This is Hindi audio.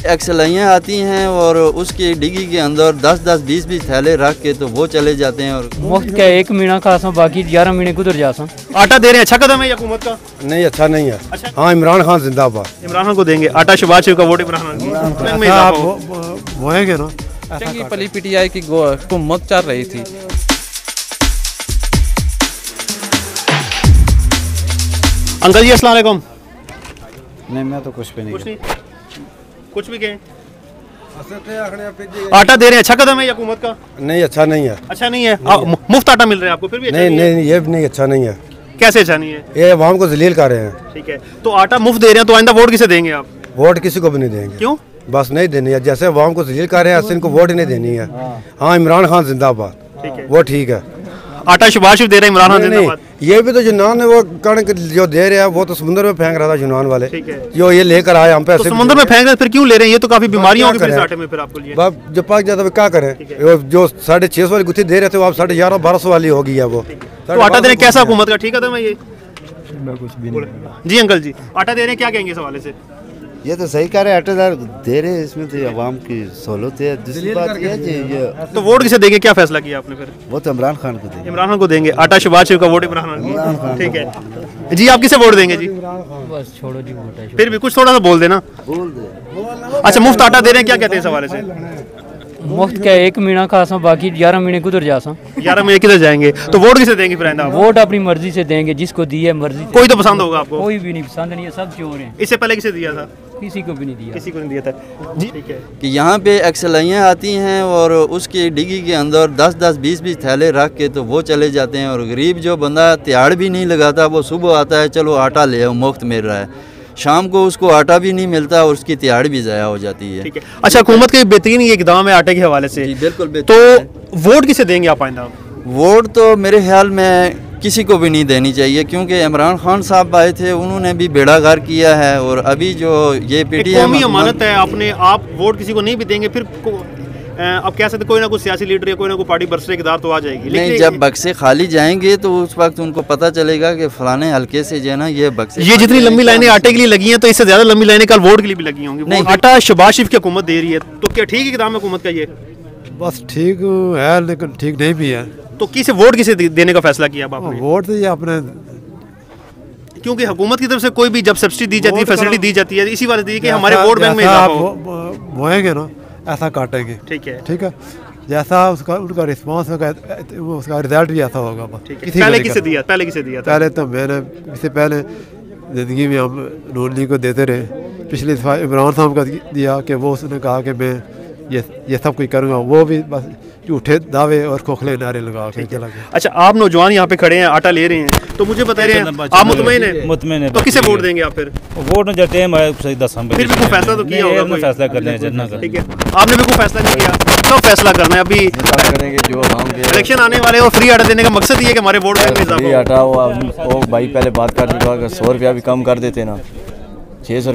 एक्सलाइयाँ आती हैं और उसकी डिगी के अंदर 10-10, 20-20 थैले रख के तो वो चले जाते हैं और मुफ्त का 1 महीना खा सा बाकी 11 महीने गुजर जा सा। आटा दे रहे हैं, अच्छा कदम है हुकूमत का? नहीं, अच्छा नहीं है। अच्छा, हाँ, इमरान खान जिंदाबाद। इमरान खान को देंगे आटा, शहबाज शरीफ का वोट इमरान खान होएंगे ना। चंगी पली पीटीआई की हुकूमत चल रही थी। अंकल जी अस्सलाम वालेकुम। नहीं, मैं तो कुछ भी नहीं। कुछ भी कहें। आटा दे रहे हैं, अच्छा कदम है हुकूमत का? नहीं, अच्छा नहीं है। अच्छा नहीं है, मुफ्त आटा मिल रहा है आपको फिर भी? नहीं नहीं, ये भी नहीं, अच्छा नहीं है। कैसे अच्छा नहीं है? ये अवाम को जलील कर रहे हैं। ठीक है, तो आटा मुफ्त दे रहे हैं तो आइंदा वोट किसे देंगे आप? वोट किसी को भी नहीं देंगे। क्यों? बस नहीं देनी है, जैसे अवाम को जलील कर रहे हैं ऐसे इनको वोट ही नहीं देनी है। हाँ, इमरान खान जिंदाबाद। ठीक है, वो ठीक है। आटा शहबाज शरीफ दे रहे हैं, इमरान खान जिंदाबाद। ये भी तो जुनान है, वो कणक जो दे रहे हैं वो तो समुद्र में फेंक रहा था जुनान वाले। ठीक है, जो ये लेकर आए हम पे तो समुद्र में फेंक रहे फिर क्यों ले रहे हैं? ये तो काफी बीमारियां होंगी फिर इस आटे में फिर आपको लिए। जो पाक जाता है क्या करें? जो 650 वाली गुत्थी दे रहे थे वो अब 1150-1200 वाली हो गई है। वो तो आटा दे रहे हैं, कैसा हुकूमत का ठीक कदम है ये? कुछ भी नहीं। जी अंकल जी, आटा दे रहे हैं, क्या कहेंगे इस हवाले से? ये तो सही कह रहे हैं, आटेदार दे रहे हैं, इसमें तो आवाम की सहूलत है। दूसरी बात यह है कि ये तो वोट किसे देंगे, क्या फैसला किया आपने फिर? वो तो इमरान खान को देंगे। इमरान खान को देंगे, आटा शहबाज शरीफ का वोट इमरान खान। ठीक है जी, आप किसे वोट देंगे जी? बस छोड़ो जी, वोट है। फिर भी कुछ थोड़ा सा बोल देना। बोल दे। अच्छा, मुफ्त आटा दे रहे हैं, क्या कहते हैं इस हवाले से? मुफ्त का 1 महीना खा सा बाकी 11 महीने गुजर जा सा। 11 महीने किधर जाएंगे? तो वोट किसे देंगे फिर आइंदा? वोट अपनी मर्जी से देंगे, जिसको दी है मर्जी से। कोई तो पसंद होगा आपको? कोई भी नहीं पसंद नहीं है, सब चोर हैं। इससे पहले किसे दिया था? किसी को भी नहीं दिया। किसी को नहीं दिया था जी। ठीक है कि यहाँ पे एक्सलाइयाँ आती हैं और उसकी डिगी के अंदर 10-10, 20-20 थैले रख के तो वो चले जाते हैं और गरीब जो बंदा तिहाड़ भी नहीं लगाता वो सुबह आता है, चलो आटा ले आओ, मुफ्त मिल रहा है, शाम को उसको आटा भी नहीं मिलता और उसकी तिहाड़ भी ज़ाया हो जाती है। ठीक है, अच्छा, हुकूमत का बेहतरीन ये इकदाम है आटे के हवाले से। जी बिल्कुल। तो वोट किसे देंगे आप आइंदा? वोट तो मेरे ख्याल में किसी को भी नहीं देनी चाहिए, क्योंकि इमरान खान साहब आए थे, उन्होंने भी बेड़ागार किया है और अभी जो ये पीटीआई कौमी अमानत है, अपने आप वोट किसी को नहीं भी देंगे फिर अब कह सकते कोई ना कोई सियासी लीडर या कोई ना कोई पार्टी बरसरेदार तो आ जाएगी। नहीं, जब बक्से खाली जाएंगे तो उस वक्त उनको पता चलेगा कि फलाने हल्के से जो है ना ये बक्से। ये जितनी लंबी लाइनें आटे के लिए लगी हैं तो इससे ज्यादा लंबी लाइनें कल वोट के लिए भी लगी होंगी। नहीं, आटा शहबाज शरीफ की हुकूमत दे रही है तो क्या ठीक इकदाम है हुकूमत का ये? बस ठीक है लेकिन ठीक नहीं भी है। तो किसे वोट किसे देने का फैसला किया आपने? वोट तो ये आपने, क्योंकि हुकूमत की तरफ से कोई भी जब सब्सिडी दी जाती है, फैसिलिटी दी जाती है, इसी बात दी कि हमारे वोट बैंक में इजाफा हो। होएंगे ना, ऐसा काटेंगे। ठीक है, ठीक है, जैसा उसका उनका रिस्पांस होगा उसका रिजल्ट भी ऐसा होगा। पहले किसे दिया? पहले तो मैंने इससे पहले ज़िंदगी में हम नून लीग को देते रहे। पिछले दफ़ा इमरान साहब का दिया कि वो उसने कहा कि मैं ये सब कुछ करूँगा, वो भी बस झूठे दावे और खोखले नारे लगा के चला गया। अच्छा, आप नौजवान यहाँ पे खड़े हैं, आटा ले रहे हैं, तो मुझे बता रहे हैं आप मुतमईन हैं? मुतमईन है। तो किसे वोट देंगे आप फिर? वोट न जाते हैं सही 10 हम फिर भी कोई फैसला तो किया होगा? कोई फैसला कर लें। ठीक है, आपने भी कोई फैसला नहीं किया, कब फैसला करना है? अभी करेंगे जो इलेक्शन आने वाले और फ्री आटा देने का मकसद ये है कि हमारे वोट बैंक में इजाफा हो। आटा वो भाई पहले बात कर चुका, 100 रुपया भी कम कर देते ना, 600